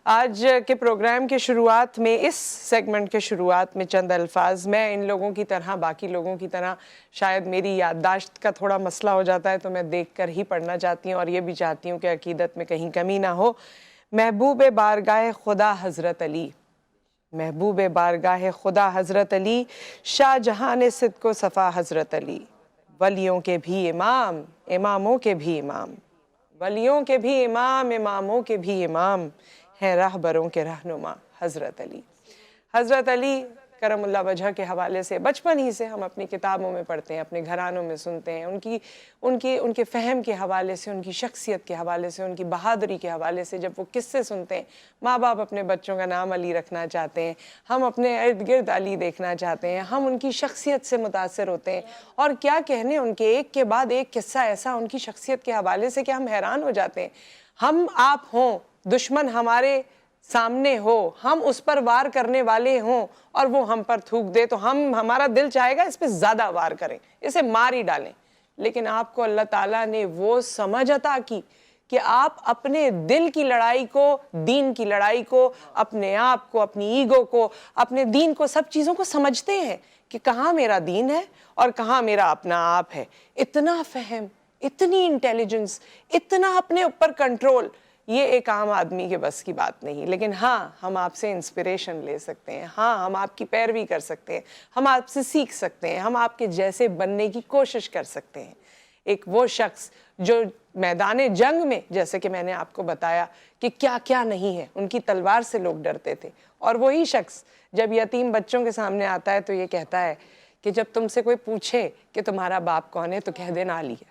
آج کے پروگرام کے شروعات میں، اس سیگمنٹ کے شروعات میں چند الفاظ میں ان لوگوں کی طرح، باقی لوگوں کی طرح شاید میری یادداشت کا تھوڑا مسئلہ ہو جاتا ہے تو میں دیکھ کر ہی پڑھنا چاہتی ہوں، اور یہ بھی چاہتی ہوں کہ عقیدت میں کہیں کمی نہ ہو۔ محبوب بارگاہ خدا حضرت علی، محبوب بارگاہ خدا حضرت علی، شاہ جہان صدق و صفا حضرت علی، ولیوں کے بھی امام، اماموں کے بھی امام، ولیوں کے بھی امام، اماموں کے بھی امام ہیں، راہبروں کے رہنما حضرت علی۔ حضرت علی کرم اللہ وجہ کے حوالے سے بچپن ہی سے ہم اپنی کتابوں میں پڑھتے ہیں، اپنے گھرانوں میں سنتے ہیں، ان کے فہم کے حوالے سے، ان کی شخصیت کے حوالے سے، ان کی بہادری کے حوالے سے جب وہ قصے سنتے ہیں، ماں باپ اپنے بچوں کا نام علی رکھنا چاہتے ہیں، ہم اپنے ارد گرد علی دیکھنا چاہتے ہیں، ہم ان کی شخصیت سے متاثر ہوتے ہیں، اور کیا کہنے ان کے ایک کے بعد ایک قصہ ایسا ان کی شخصیت کے حوالے سے کہ ہم حیران ہو جاتے ہیں۔ ہم آپ ہوں، دشمن ہمارے سامنے ہو، ہم اس پر وار کرنے والے ہوں اور وہ ہم پر تھوک دے تو ہمارا دل چاہے گا اس پہ زیادہ وار کریں، اسے مار ہی ڈالیں، لیکن آپ کو اللہ تعالیٰ نے وہ سمجھ عطا کی کہ آپ اپنے دل کی لڑائی کو، دین کی لڑائی کو، اپنے آپ کو، اپنی ایگو کو، اپنے دین کو، سب چیزوں کو سمجھتے ہیں کہ کہاں میرا دین ہے اور کہاں میرا اپنا آپ ہے۔ اتنا فہم، اتنی انٹیلیجنس، اتنا اپنے اوپر کنٹرول، یہ ایک عام آدمی کے بس کی بات نہیں، لیکن ہاں ہم آپ سے انسپریشن لے سکتے ہیں، ہاں ہم آپ کی پیروی کر سکتے ہیں، ہم آپ سے سیکھ سکتے ہیں، ہم آپ کے جیسے بننے کی کوشش کر سکتے ہیں۔ ایک وہ شخص جو میدان جنگ میں، جیسے کہ میں نے آپ کو بتایا کہ کیا کیا نہیں ہے، ان کی تلوار سے لوگ ڈرتے تھے، اور وہی شخص جب یتیم بچوں کے سامنے آتا ہے تو یہ کہتا ہے کہ جب تم سے کوئی پوچھے کہ تمہارا باپ کون ہے تو کہہ دینا علی ہے۔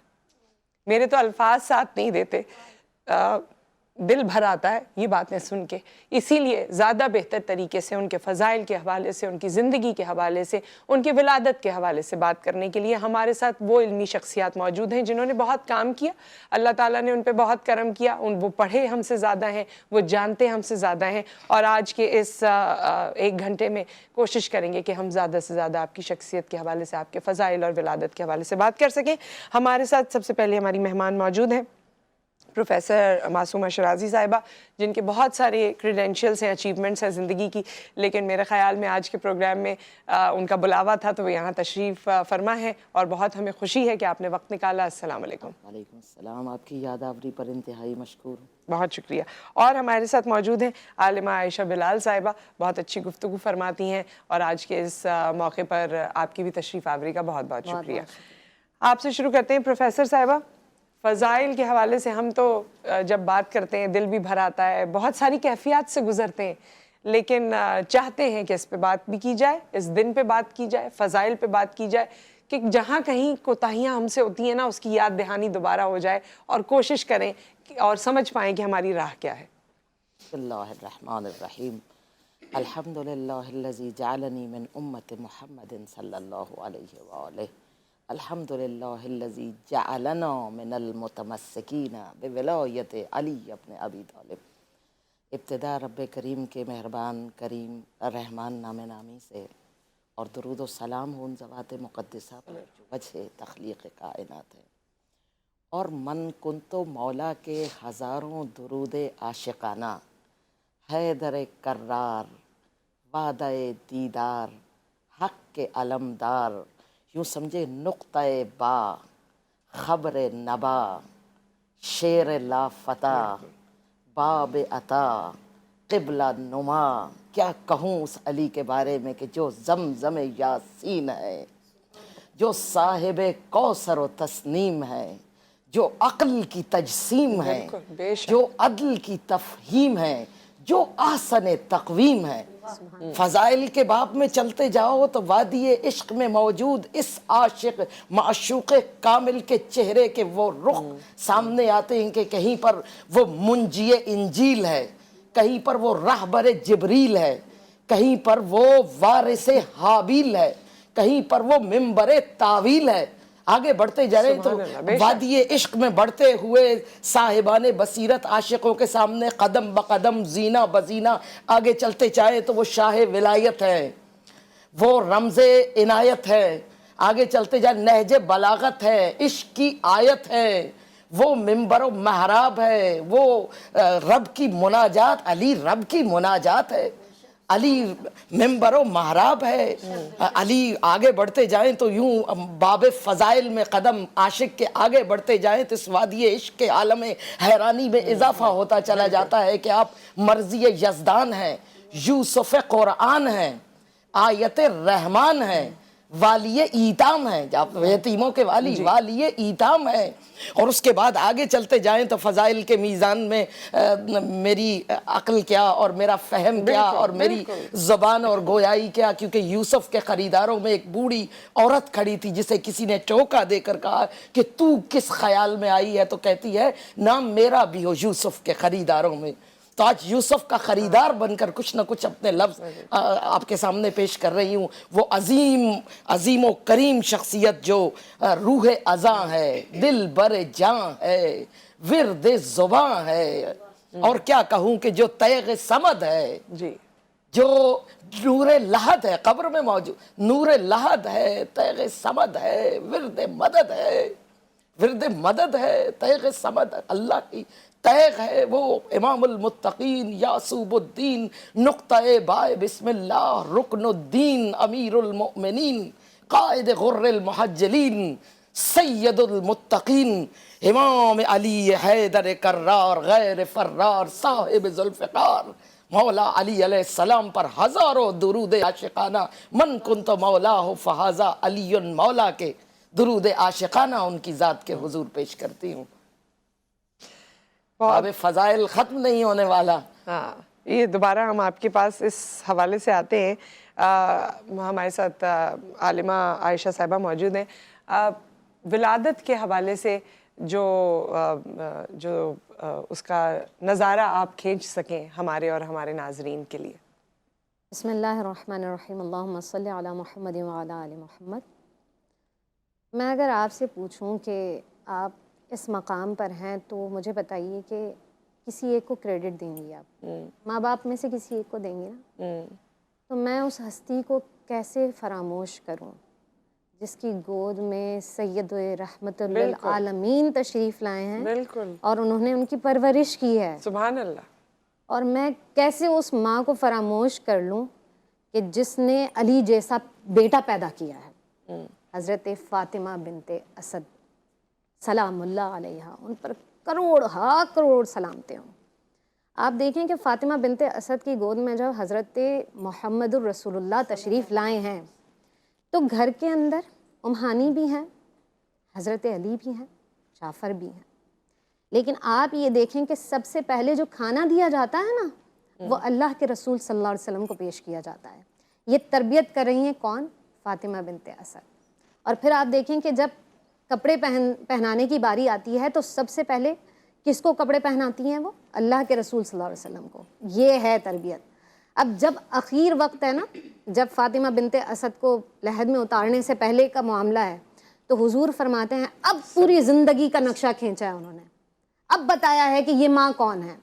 میرے تو الفاظ ساتھ نہیں دیتے، دل بھر آتا ہے یہ باتیں سن کے، اسی لیے زیادہ بہتر طریقے سے ان کے فضائل کے حوالے سے، ان کی زندگی کے حوالے سے، ان کی ولادت کے حوالے سے بات کرنے کے لیے ہمارے ساتھ وہ علمی شخصیات موجود ہیں جنہوں نے بہت کام کیا، اللہ تعالیٰ نے ان پہ بہت کرم کیا، وہ پڑھے ہم سے زیادہ ہیں، وہ جانتے ہم سے زیادہ ہیں، اور آج کے اس ایک گھنٹے میں کوشش کریں گے کہ ہم زیادہ سے زیادہ آپ کی شخصیت کے حوالے سے، آپ کے فضائل اور ولادت کے حوالے سے بات کر سکیں۔ ہمارے ساتھ سب سے پہلے ہماری مہمان موجود ہیں پروفیسر معصومہ شرازی صاحبہ، جن کے بہت سارے کریڈینشیلز ہیں، اچیومنٹس ہیں زندگی کی، لیکن میرے خیال میں آج کے پروگرام میں ان کا بلاوا تھا تو وہ یہاں تشریف فرما ہے، اور بہت ہمیں خوشی ہے کہ آپ نے وقت نکالا۔ السلام علیکم۔ وعلیکم السلام، آپ کی یاد آوری پر انتہائی مشکور ہوں۔ بہت شکریہ۔ اور ہمارے ساتھ موجود ہیں عالمہ عائشہ بلال صاحبہ، بہت اچھی گفتگو فرماتی ہیں، اور آج کے اس موقع پر آپ کی بھی تشریف آوری کا بہت بہت شکریہ۔ آپ سے شروع کرتے ہیں پروفیسر صاحبہ، فضائل کے حوالے سے ہم تو جب بات کرتے ہیں دل بھی بھر آتا ہے، بہت ساری کیفیات سے گزرتے ہیں، لیکن چاہتے ہیں کہ اس پہ بات بھی کی جائے، اس دن پہ بات کی جائے، فضائل پہ بات کی جائے، کہ جہاں کہیں کوتاہیاں ہم سے ہوتی ہیں نا اس کی یاد دہانی دوبارہ ہو جائے، اور کوشش کریں اور سمجھ پائیں کہ ہماری راہ کیا ہے۔ بسم اللہ الرحمن الرحیم، الحمدللہ الذی جعلنی من امت محمد صلی اللہ علیہ وآلہ، الحمدللہ الذی جعلنا من المتمسکین بولایت علی ابن ابی طالب۔ ابتدا رب کریم کے مہربان کریم رحمان نام نامی سے، اور درود و سلام ہو ان ذوات مقدسہ پر جو وجہ تخلیق کائنات ہے، اور من کنتو مولا کے ہزاروں درود عاشقانہ، حیدر کرار وعدہ دیدار حق کے علمدار، یوں سمجھے نقطہ با خبر نبا شیر لا فتح باب عطا قبلہ نما۔ کیا کہوں اس علی کے بارے میں کہ جو زمزم یاسین ہے، جو صاحب کوثر و تسنیم ہے، جو عقل کی تجسیم ہے، جو عدل کی تفہیم ہے، جو احسن تقویم ہے۔ فضائل کے باب میں چلتے جاؤ تو وادی عشق میں موجود اس عاشق معشوق کامل کے چہرے کے وہ رخ سامنے آتے ہیں کہ کہیں پر وہ منجی انجیل ہے، کہیں پر وہ رہبر جبریل ہے، کہیں پر وہ وارث حابیل ہے، کہیں پر وہ ممبر تعویل ہے۔ آگے بڑھتے جا رہے تو وادی عشق میں بڑھتے ہوئے صاحبان بصیرت عاشقوں کے سامنے قدم بقدم زینہ بزینہ آگے چلتے چاہے تو وہ شاہ ولایت ہے، وہ رمز عنایت ہے، آگے چلتے جائے نہج بلاغت ہے، عشق کی آیت ہے، وہ ممبر و محراب ہے، وہ رب کی مناجات، علی رب کی مناجات ہے، علی ممبر و محراب ہے۔ علی آگے بڑھتے جائیں تو یوں باب فضائل میں قدم عاشق کے آگے بڑھتے جائیں تو اس وادی عشق کے عالم حیرانی میں اضافہ ہوتا چلا جاتا ہے کہ آپ مرضی یزدان ہیں، یوسف قرآن ہیں، آیت رحمان ہیں، والی ایتام ہیں، یتیموں کے والی والی ایتام ہیں۔ اور اس کے بعد آگے چلتے جائیں تو فضائل کے میزان میں میری عقل کیا اور میرا فہم کیا اور میری زبان اور گویائی کیا، کیونکہ یوسف کے خریداروں میں ایک بوڑھی عورت کھڑی تھی جسے کسی نے ٹوکا دے کر کہا کہ تو کس خیال میں آئی ہے، تو کہتی ہے نام میرا بھی ہو یوسف کے خریداروں میں۔ تو آج یوسف کا خریدار بن کر کچھ نہ کچھ اپنے لفظ آپ کے سامنے پیش کر رہی ہوں۔ وہ عظیم و کریم شخصیت جو روح ازاں ہے، دل بر جاں ہے، ورد زباں ہے، اور کیا کہوں کہ جو تیغ صمد ہے، جی، جو نور لحد ہے، قبر میں موجود نور لحد ہے، تیغ صمد ہے، ورد مدد ہے، ورد مدد ہے، تیغ صمد ہے، اللہ کی تیغ ہے۔ وہ امام المتقین، یعصوب الدین، نقطۂ بائے بسم اللہ، رکن الدین، امیر المؤمنین، قائد غر المحجلین، سید المتقین، امام علی حیدر کرار غیر فرار، صاحب ذوالفقار، مولا علی علیہ السلام پر ہزاروں درود عاشقانہ، من کنت مولاہ فہذا علی مولا کے درود عاشقانہ ان کی ذات کے حضور پیش کرتی ہوں۔ باب فضائل ختم نہیں ہونے والا۔ ہاں، یہ دوبارہ ہم آپ کے پاس اس حوالے سے آتے ہیں۔ ہمارے ساتھ عالمہ عائشہ صاحبہ موجود ہیں۔ ولادت کے حوالے سے جو اس کا نظارہ آپ کھینچ سکیں ہمارے اور ہمارے ناظرین کے لیے۔ بسم اللہ الرحمن الرحیم، اللہم صلی علی محمد وعلی آل محمد۔ میں اگر آپ سے پوچھوں کہ آپ اس مقام پر ہیں تو مجھے بتائیے کہ کسی ایک کو کریڈٹ دیں گی آپ؟ ماں باپ میں سے کسی ایک کو دیں گے نا؟ تو میں اس ہستی کو کیسے فراموش کروں جس کی گود میں سید رحمت للعالمین تشریف لائے ہیں، بالکل، اور انہوں نے ان کی پرورش کی ہے۔ سبحان اللہ۔ اور میں کیسے اس ماں کو فراموش کر لوں کہ جس نے علی جیسا بیٹا پیدا کیا ہے، حضرت فاطمہ بنت اسد سلام اللہ علیہ، ان پر کروڑ سلامتے ہوں۔ آپ دیکھیں کہ فاطمہ بنت اسد کی گود میں جب حضرت محمد الرسول اللہ تشریف لائے ہیں تو گھر کے اندر ام ہانی بھی ہیں، حضرت علی بھی ہیں، جعفر بھی ہیں، لیکن آپ یہ دیکھیں کہ سب سے پہلے جو کھانا دیا جاتا ہے نا وہ اللہ کے رسول صلی اللہ علیہ وسلم کو پیش کیا جاتا ہے۔ یہ تربیت کر رہی ہیں کون؟ فاطمہ بنت اسد۔ اور پھر آپ دیکھیں کہ جب کپڑے پہنانے کی باری آتی ہے تو سب سے پہلے کس کو کپڑے پہناتی ہیں؟ وہ اللہ کے رسول صلی اللہ علیہ وسلم کو۔ یہ ہے تربیت۔ اب جب اخیر وقت ہے نا، جب فاطمہ بنت اسد کو لحد میں اتارنے سے پہلے کا معاملہ ہے تو حضور فرماتے ہیں اب پوری زندگی کا نقشہ کھینچا ہے انہوں نے، اب بتایا ہے کہ یہ ماں کون ہے۔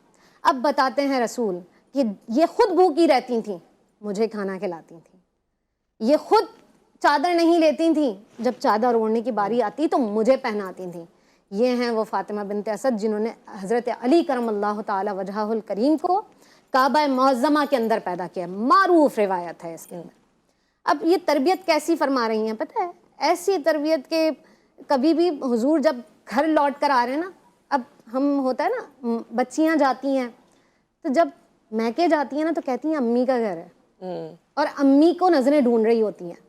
اب بتاتے ہیں رسول کہ یہ خود بھوکی رہتی تھیں، مجھے کھانا کھلاتی تھیں، یہ خود چادر نہیں لیتی تھیں، جب چادر اوڑھنے کی باری آتی تو مجھے پہناتی تھیں۔ یہ ہیں وہ فاطمہ بنت اسد جنہوں نے حضرت علی کرم اللہ تعالی وجہہ الکریم کو کعبہ معظمہ کے اندر پیدا کیا، معروف روایت ہے اس کے اندر۔ اب یہ تربیت کیسی فرما رہی ہیں پتہ ہے؟ ایسی تربیت کہ کبھی بھی حضور جب گھر لوٹ کر آ رہے ہیں نا، اب ہم ہوتا ہے نا بچیاں جاتی ہیں تو جب میکے جاتی ہیں نا تو کہتی ہیں امی کا گھر ہے، اور امی کو نظریں ڈھونڈ رہی ہوتی ہیں،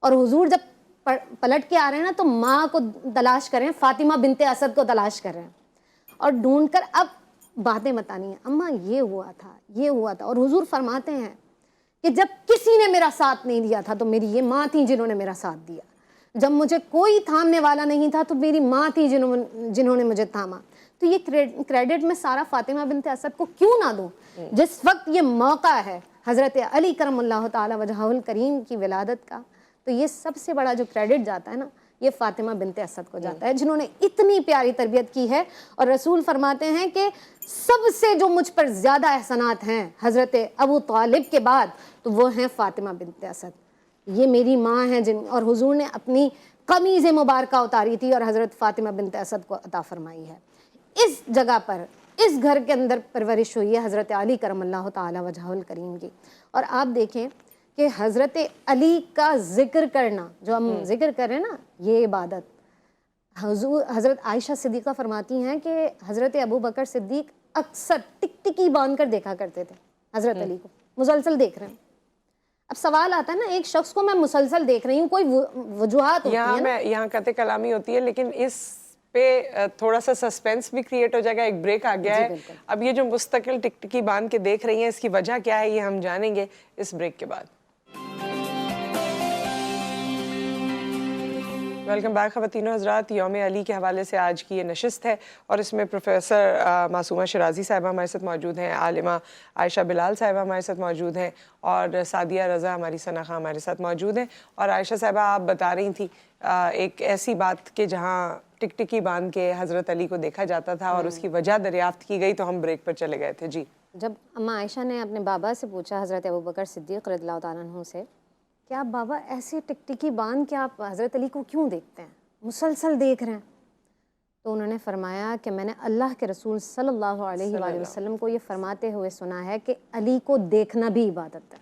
اور حضور جب پلٹ کے آ رہے ہیں نا تو ماں کو تلاش کر رہے ہیں، فاطمہ بنت اسد کو تلاش کر رہے ہیں، اور ڈھونڈ کر اب باتیں بتانی ہیں، اماں یہ ہوا تھا، یہ ہوا تھا۔ اور حضور فرماتے ہیں کہ جب کسی نے میرا ساتھ نہیں دیا تھا تو میری یہ ماں تھی جنہوں نے میرا ساتھ دیا، جب مجھے کوئی تھامنے والا نہیں تھا تو میری ماں تھی جنہوں نے مجھے تھاما۔ تو یہ کریڈٹ میں سارا فاطمہ بنت اسد کو کیوں نہ دوں؟ جس وقت یہ موقع ہے حضرت علی کرم اللہ تعالی وجہہ الکریم کی ولادت کا، تو یہ سب سے بڑا جو کریڈٹ جاتا ہے نا یہ فاطمہ بنت اسد کو جاتا ہے، جنہوں نے اتنی پیاری تربیت کی ہے۔ اور رسول فرماتے ہیں کہ سب سے جو مجھ پر زیادہ احسانات ہیں حضرت ابو طالب کے بعد تو وہ ہیں فاطمہ بنت اسد، یہ میری ماں ہیں اور حضور نے اپنی قمیض مبارکہ اتاری تھی اور حضرت فاطمہ بنت اسد کو عطا فرمائی ہے. اس جگہ پر اس گھر کے اندر پرورش ہوئی ہے حضرت علی کرم اللہ تعالی وجہہ الکریم کی. اور آپ دیکھیں کہ حضرت علی کا ذکر کرنا جو ہم ذکر کر رہے ہیں نا یہ عبادت, حضرت عائشہ صدیقہ فرماتی ہیں کہ حضرت ابو بکر صدیق اکثر ٹکٹکی باندھ کر دیکھا کرتے تھے حضرت علی کو, مسلسل دیکھ رہے ہیں. اب سوال آتا ہے نا ایک شخص کو میں مسلسل دیکھ رہی ہوں, کوئی وجوہات ہوتی ہیں نا. یہاں قطع کلامی ہوتی ہے, لیکن اس پہ تھوڑا سا سسپینس بھی کریٹ ہو جائے گا. ایک بریک آ گیا ہے. اب یہ جو مستقل ٹکٹکی باندھ کے دیکھ رہی ہیں اس کی وجہ کیا ہے یہ ہم جانیں گے اس بریک کے بعد. ویلکم بیک خواتین و حضرات. یوم علی کے حوالے سے آج کی یہ نشست ہے اور اس میں پروفیسر معصومہ شرازی صاحبہ ہمارے ساتھ موجود ہیں, عالمہ عائشہ بلال صاحبہ ہمارے ساتھ موجود ہیں, اور سعدیہ رضا ہماری ثنا خان ہمارے ساتھ موجود ہیں. اور عائشہ صاحبہ آپ بتا رہی تھیں ایک ایسی بات کہ جہاں ٹکٹکی باندھ کے حضرت علی کو دیکھا جاتا تھا اور اس کی وجہ دریافت کی گئی, تو ہم بریک پر چلے گئے تھے. جی, جب اماں عائشہ نے اپنے بابا سے پوچھا حضرت ابوبکر صدیق رضی اللہ تعالیٰ عنہ سے کہ آپ بابا ایسے ٹکٹکی باندھ کے آپ حضرت علی کو کیوں دیکھتے ہیں, مسلسل دیکھ رہے ہیں, تو انہوں نے فرمایا کہ میں نے اللہ کے رسول صلی اللہ علیہ وآلہ وسلم کو یہ فرماتے ہوئے سنا ہے کہ علی کو دیکھنا بھی عبادت ہے.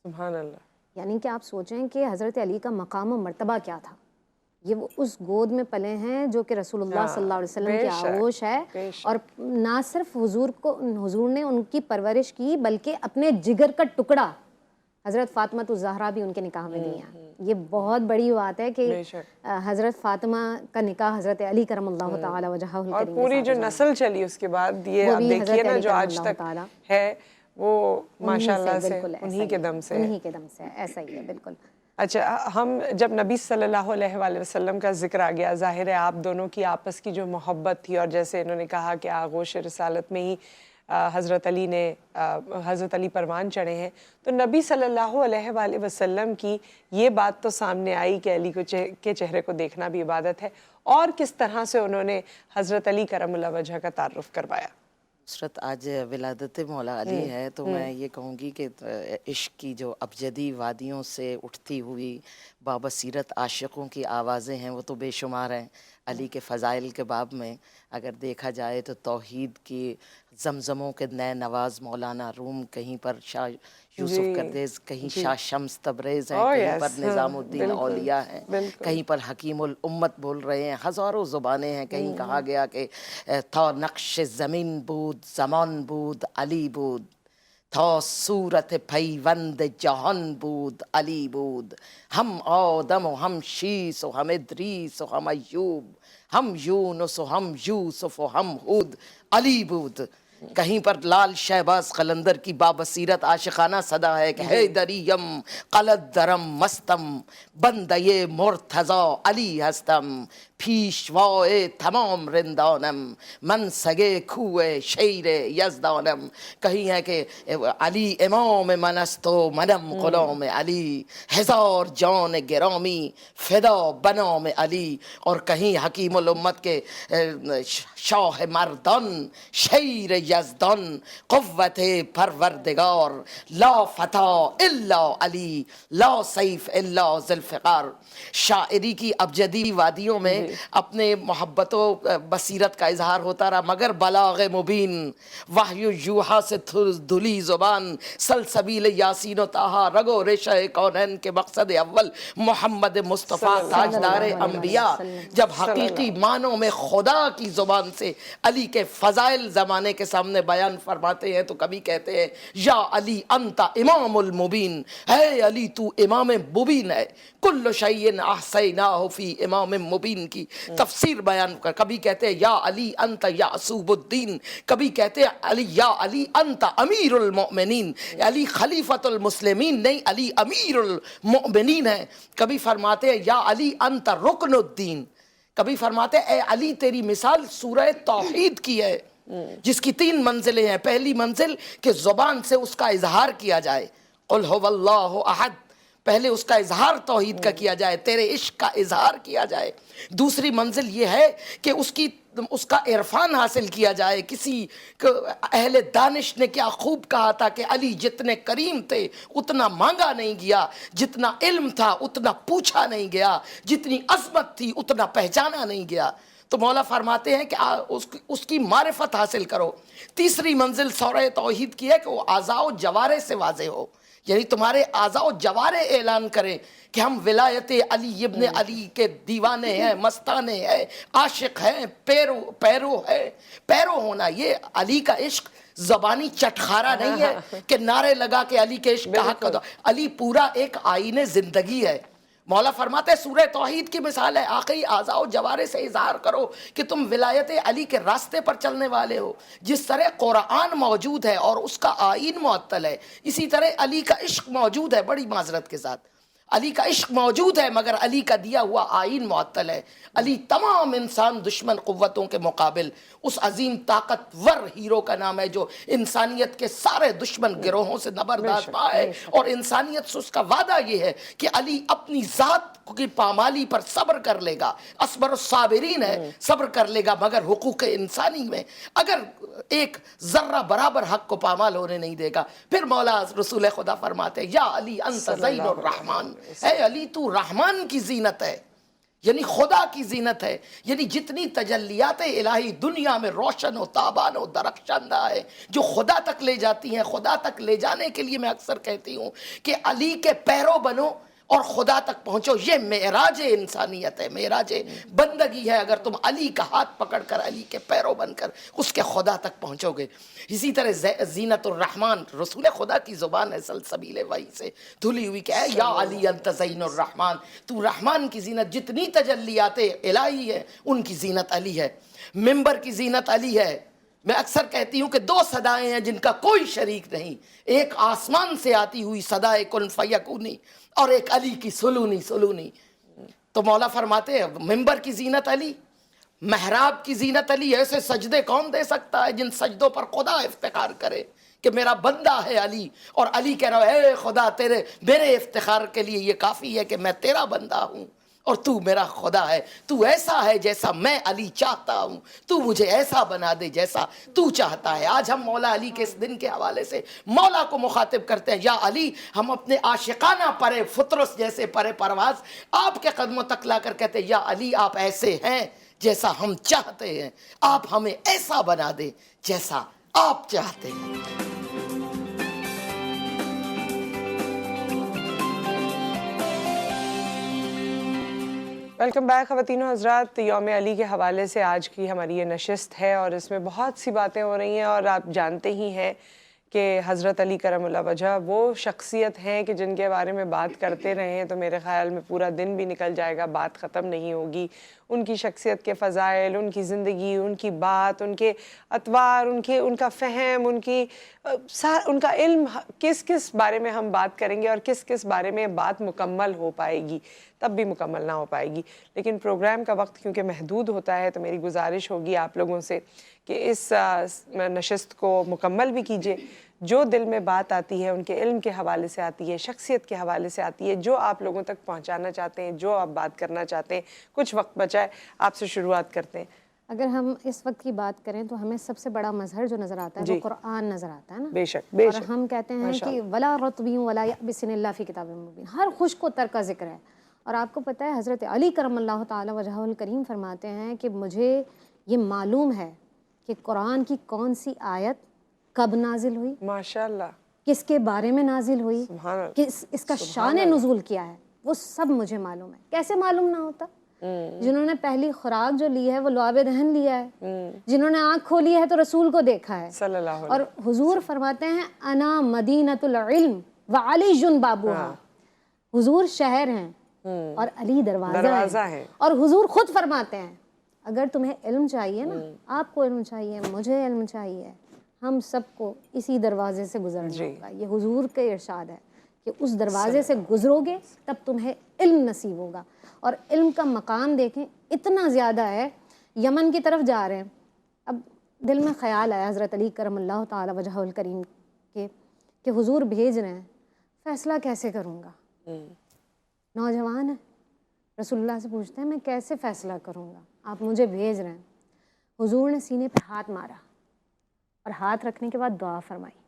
سبحان اللہ. یعنی کہ آپ سوچیں کہ حضرت علی کا مقام و مرتبہ کیا تھا. یہ وہ اس گود میں پلے ہیں جو کہ رسول اللہ صلی اللہ علیہ وسلم کی آغوش ہے, اور نہ صرف حضور نے ان کی پرورش کی بلکہ اپنے جگر کا ٹکڑا حضرت فاطمہ الزہرا بھی ان کے نکاح میں دی ہیں. یہ بہت بڑی بات ہے کہ حضرت فاطمہ کا نکاح حضرت علی کرم اللہ تعالی وجہہ الکریم, اور پوری جو نسل چلی اس کے بعد یہ آپ دیکھیے نا جو آج تک ہے وہ ماشاءاللہ سے انہی کے دم سے ایسا ہی ہے. بالکل. اچھا, ہم جب نبی صلی اللہ علیہ وآلہ وسلم کا ذکر آ گیا, ظاہر ہے آپ دونوں کی آپس کی جو محبت تھی, اور جیسے انہوں نے کہا کہ آغوش رسالت میں ہی حضرت علی پروان چڑھے ہیں, تو نبی صلی اللہ علیہ وآلہ وسلم کی یہ بات تو سامنے آئی کہ علی کے چہرے کو دیکھنا بھی عبادت ہے, اور کس طرح سے انہوں نے حضرت علی کرم اللہ وجہ کا تعارف کروایا. نصرت, آج ولادت مولا علی ہے تو میں یہ کہوں گی کہ عشق کی جو ابجدی وادیوں سے اٹھتی ہوئی بابصیرت عاشقوں کی آوازیں ہیں وہ تو بے شمار ہیں. علی کے فضائل کے باب میں اگر دیکھا جائے تو توحید کی زمزموں کے نئے نواز مولانا روم, کہیں پر شاہ یوسف قردیز, کہیں شاہ شمس تبریز ہیں, کہیں پر نظام الدین اولیاء ہیں, کہیں پر حکیم الامت بول رہے ہیں, ہزاروں زبانیں ہیں. کہیں کہا گیا کہ تھا نقش زمین بود زمان بود علی بود, تھا صورت پیوند جہان بود علی بود, ہم آدم و ہم شیس و ہم ادریس و ہم ایوب, ہم یونس و ہم یوسف و ہم ہود علی بود. کہیں پر لال شہباز قلندر کی بابصیرت عاشقانہ صدا ہے کہ ہے دریم قلد درم مستم بندے مرتضی علی ہستم, پیشوائے تمام رندانم من سگے کوئے شیر یزدانم. کہیں ہے کہ علی امام من است و منم غلام علی, ہزار جان گرامی فدا بنام علی. اور کہیں حکیم الامت کے شاہ مردان شیر یزدان قوت پروردگار لا فتح الا علی لا سیف الا ذوالفقار. شاعری کی ابجدی وادیوں میں اپنے محبت و بصیرت کا اظہار ہوتا رہا, مگر بلاغ مبین وحی یوحا سے دھلی زبان سلسبیل یاسین و طٰہٰ رگو ریشہ کونین کے مقصد اول محمد مصطفیٰ تاجدار انبیاء. جب حقیقی معنوں میں خدا کی زبان سے علی کے فضائل زمانے کے سامنے بیان فرماتے ہیں تو کبھی کہتے ہیں یا علی انت امام المبین, ہے علی تو امام مبین ہے. کل شیء احصیناہ فی امام مبین کی تفسیر بیان کر, کبھی کہتے ہیں یا علی انت یعصوب الدین, کبھی کہتے ہیں علی یا علی انت امیر المؤمنین, علی خلیفۃ المسلمین نہیں علی امیر المؤمنین ہے. کبھی فرماتے ہیں یا علی انت رکن الدین, کبھی فرماتے ہیں اے علی تیری مثال سورہ توحید کی ہے جس کی 3 منزلیں ہیں. پہلی منزل کہ زبان سے اس کا اظہار کیا جائے, قل هو اللہ احد, پہلے اس کا اظہار توحید کا کیا جائے، تیرے عشق کا اظہار کیا جائے۔ دوسری منزل یہ ہے کہ اس کا عرفان حاصل کیا جائے۔ کسی اہل دانش نے کیا خوب کہا تھا کہ علی جتنے کریم تھے اتنا مانگا نہیں گیا، جتنا علم تھا اتنا پوچھا نہیں گیا، جتنی عظمت تھی اتنا پہچانا نہیں گیا۔ تو مولا فرماتے ہیں کہ اس کی معرفت حاصل کرو۔ تیسری منزل سورہ توحید کی ہے کہ وہ اعضاء و جوارح سے واضح ہو، یعنی تمہارے اعضاء و جوارح اعلان کریں کہ ہم ولایت علی ابن علی کے دیوانے ہیں، مستانے ہیں، عاشق ہیں، پیرو ہے۔ پیرو ہونا، یہ علی کا عشق زبانی چٹخارا نہیں ہے کہ نعرے لگا کے علی کے عشق کا حق ادا۔ علی پورا ایک آئین زندگی ہے۔ مولا فرماتے ہیں سورہ توحید کی مثال ہے، آخری اعضاء و جوارح سے اظہار کرو کہ تم ولایت علی کے راستے پر چلنے والے ہو۔ جس طرح قرآن موجود ہے اور اس کا آئین معطل ہے، اسی طرح علی کا عشق موجود ہے۔ بڑی معذرت کے ساتھ علی کا عشق موجود ہے مگر علی کا دیا ہوا آئین معطل ہے۔ علی تمام انسان دشمن قوتوں کے مقابل اس عظیم طاقتور ہیرو کا نام ہے جو انسانیت کے سارے دشمن گروہوں سے نبردار پائے، اور انسانیت سے اس کا وعدہ یہ ہے کہ علی اپنی ذات کی پامالی پر صبر کر لے گا۔ اصبر الصابرین ہے، صبر کر لے گا مگر حقوق انسانی میں اگر ایک ذرہ برابر حق کو پامال ہونے نہیں دے گا۔ پھر مولا رسول خدا فرماتے ہیں یا علی انت زین الرحمن، اے علی تو رحمان کی زینت ہے، یعنی خدا کی زینت ہے۔ یعنی جتنی تجلیات الہی دنیا میں روشن و تابان و درخشندہ ہے جو خدا تک لے جاتی ہیں، خدا تک لے جانے کے لیے میں اکثر کہتی ہوں کہ علی کے پیرو بنو اور خدا تک پہنچو۔ یہ معراج انسانیت ہے، معراج بندگی ہے۔ اگر تم علی کا ہاتھ پکڑ کر علی کے پیرو بن کر اس کے خدا تک پہنچو گے۔ اسی طرح زینت الرحمن رسول خدا کی زبان ہے، سلسبیل وحی سے دھلی ہوئی کہ اے یا علی انت زین الرحمن، تو رحمان کی زینت۔ جتنی تجلیات الہی ہے ان کی زینت علی ہے۔ ممبر کی زینت علی ہے۔ میں اکثر کہتی ہوں کہ دو صدائیں ہیں جن کا کوئی شریک نہیں، ایک آسمان سے آتی ہوئی صدائے کن فیکونی اور ایک علی کی سلونی۔ تو مولا فرماتے ہیں ممبر کی زینت علی، محراب کی زینت علی۔ ایسے سجدے کون دے سکتا ہے جن سجدوں پر خدا افتخار کرے کہ میرا بندہ ہے علی، اور علی کہہ رہا ہے اے خدا میرے افتخار کے لیے یہ کافی ہے کہ میں تیرا بندہ ہوں اور تو میرا خدا ہے۔ تو ایسا ہے جیسا میں علی چاہتا ہوں، تو مجھے ایسا بنا دے جیسا تو چاہتا ہے۔ آج ہم مولا علی کے اس دن کے حوالے سے مولا کو مخاطب کرتے ہیں، یا علی ہم اپنے عاشقانہ پرے فطرس جیسے پرے پرواز آپ کے قدموں تک لا کر کہتے ہیں یا علی آپ ایسے ہیں جیسا ہم چاہتے ہیں، آپ ہمیں ایسا بنا دے جیسا آپ چاہتے ہیں۔ ویلکم بیک خواتین و حضرات، یوم علی کے حوالے سے آج کی ہماری یہ نشست ہے اور اس میں بہت سی باتیں ہو رہی ہیں، اور آپ جانتے ہی ہیں کہ حضرت علی کرم اللہ وجہ وہ شخصیت ہیں کہ جن کے بارے میں بات کرتے رہیں تو میرے خیال میں پورا دن بھی نکل جائے گا، بات ختم نہیں ہوگی۔ ان کی شخصیت کے فضائل، ان کی زندگی، ان کی بات، ان کے اطوار، ان کا فہم، ان کا علم، کس بارے میں ہم بات کریں گے اور کس بارے میں بات مکمل ہو پائے گی، تب بھی مکمل نہ ہو پائے گی۔ لیکن پروگرام کا وقت کیونکہ محدود ہوتا ہے تو میری گزارش ہوگی آپ لوگوں سے کہ اس نشست کو مکمل بھی کیجئے۔ جو دل میں بات آتی ہے ان کے علم کے حوالے سے آتی ہے، شخصیت کے حوالے سے آتی ہے، جو آپ لوگوں تک پہنچانا چاہتے ہیں، جو آپ بات کرنا چاہتے ہیں۔ کچھ وقت بچا ہے، آپ سے شروعات کرتے ہیں۔ اگر ہم اس وقت کی بات کریں تو ہمیں سب سے بڑا مظہر جو نظر آتا ہے وہ قرآن نظر آتا ہے نا۔ بے شک اور ہم کہتے ہیں کہ ولا رطب ولا یابس الا فی کتاب مبین، ہر خشک و تر کا ذکر ہے۔ اور آپ کو پتہ ہے حضرت علی کرم اللہ تعالی وجہہ الکریم فرماتے ہیں کہ مجھے یہ معلوم ہے کہ قرآن کی کون سی آیت کب نازل ہوئی، ماشاءاللہ، کس کے بارے میں نازل ہوئی، اس کا شان نزول کیا ہے، وہ سب مجھے معلوم ہے۔ کیسے معلوم نہ ہوتا؟ جنہوں نے پہلی خوراک جو لی ہے وہ لعاب دہن لیا ہے، جنہوں نے آنکھ کھولی ہے تو رسول کو دیکھا ہے صلی اللہ علیہ۔ اور حضور فرماتے ہیں انا مدینۃ العلم وعلی بابوہا، حضور شہر ہیں اور علی دروازہ ہے۔ اور حضور خود فرماتے ہیں اگر تمہیں علم چاہیے نا، آپ کو علم چاہیے، مجھے علم چاہیے، ہم سب کو اسی دروازے سے گزرنا ہوگا۔ یہ حضور کے ارشاد ہے کہ اس دروازے سے گزرو گے تب تمہیں علم نصیب ہوگا۔ اور علم کا مقام دیکھیں اتنا زیادہ ہے، یمن کی طرف جا رہے ہیں، اب دل میں خیال آیا حضرت علی کرم اللہ تعالی وجہہ الکریم کہ حضور بھیج رہے ہیں، فیصلہ کیسے کروں گا؟ نوجوان ہے, رسول اللہ سے پوچھتے ہیں میں کیسے فیصلہ کروں گا, آپ مجھے بھیج رہے ہیں. حضور نے سینے پہ ہاتھ مارا اور ہاتھ رکھنے کے بعد دعا فرمائی.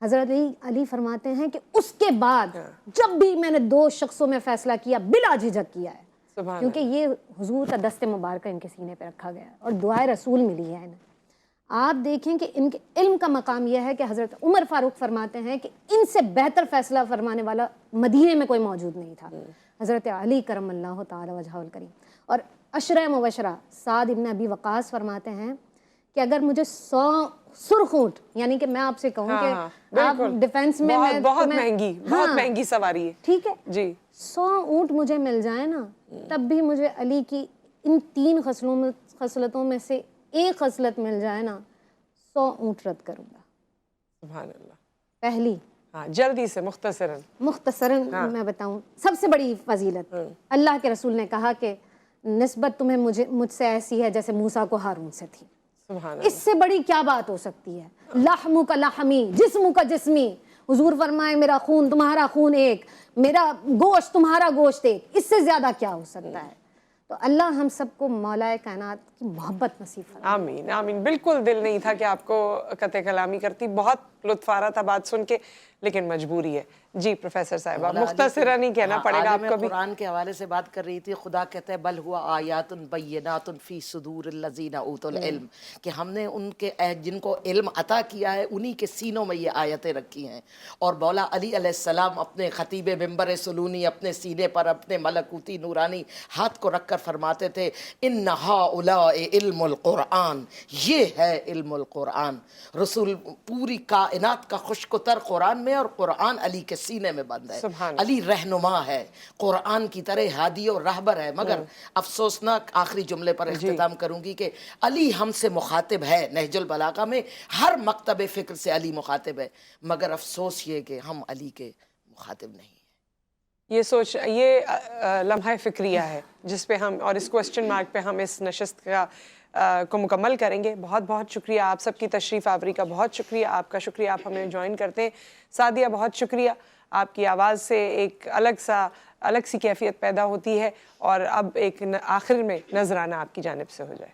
حضرت علی فرماتے ہیں کہ اس کے بعد جب بھی میں نے 2 شخصوں میں فیصلہ کیا بلا جھجک کیا ہے, کیونکہ یہ حضور کا دست مبارکہ ان کے سینے پہ رکھا گیا ہے اور دعائے رسول ملی ہے انہیں. آپ دیکھیں کہ ان کے علم کا مقام یہ ہے کہ حضرت عمر فاروق فرماتے ہیں کہ ان سے بہتر فیصلہ فرمانے والا مدینے میں کوئی موجود نہیں تھا. حضرت علی کرم اللہ تعالی وجہہ الکریم. اور عشرہ مبشرہ سعد ابن ابی وقاص فرماتے ہیں کہ اگر مجھے 100 سرخ اونٹ, یعنی کہ میں آپ سے کہوں کہ آپ ڈیفینس میں بہت مہنگی سواری ہے, ٹھیک ہے جی, 100 اونٹ مجھے مل جائے نا, تب بھی مجھے علی کی ان 3 خصلتوں میں سے ایک خصلت مل جائے نا, 100 اونٹ رد کروں گا. سبحان اللہ. پہلی, جلدی سے مختصراً میں بتاؤں, سب سے بڑی فضیلت اللہ کے رسول نے کہا کہ نسبت تمہیں مجھ سے ایسی ہے جیسے موسیٰ کو ہارون سے تھی. اس سے بڑی کیا بات ہو سکتی ہے؟ لحم کا لحمی, جسم کا جسمی. حضور فرمائے میرا خون تمہارا خون ایک, میرا گوشت تمہارا گوشت ایک, اس سے زیادہ کیا ہو سکتا ہے؟ تو اللہ ہم سب کو مولا کائنات کی محبت نصیب فرمائے. آمین آمین. بالکل دل نہیں تھا کہ آپ کو قطع کلامی کرتی, بہت لطف آ رہا تھا بات سن کے, لیکن مجبوری ہے. جی پروفیسر صاحبہ, مختصرا نہیں کہنا پڑے گا آپ کو بھی. قرآن کے حوالے سے بات کر رہی تھی, خدا کہتا ہے بل ہوا آیات بینات فی صدور الذین اوتوا العلم, کہ ہم نے ان کے جن کو علم عطا کیا ہے انہی کے سینوں میں یہ آیتیں رکھی ہیں. اور مولا علی علیہ السلام اپنے خطیب منبر سلونی اپنے سینے پر اپنے ملکوتی نورانی ہاتھ کو رکھ کر فرماتے تھے ان ہؤلاء علم القرآن, یہ ہے علم القرآن. رسول پوری کائنات کا خشک و تر قرآن میں, اور قرآن علی کے سینے میں بند ہے. علی رہنما ہے, قرآن کی طرح ہادی اور رہبر ہے. مگر افسوسناک, آخری جملے پر اختتام کروں گی, کہ علی ہم سے مخاطب ہے. نہج البلاغہ میں ہر مکتب فکر سے علی مخاطب ہے, مگر افسوس یہ کہ ہم علی کے مخاطب نہیں ہیں. یہ سوچ, یہ لمحہ فکریہ ہے جس پہ ہم, اور اس کوسچن مارک پہ ہم اس نشست کا کو مکمل کریں گے. بہت بہت شکریہ آپ سب کی تشریف آوری کا, بہت شکریہ آپ کا, شکریہ آپ ہمیں جوائن کرتے ہیں. سعدیہ بہت شکریہ, آپ کی آواز سے ایک الگ سی کیفیت پیدا ہوتی ہے, اور اب ایک آخر میں نذرانہ آپ کی جانب سے ہو جائے.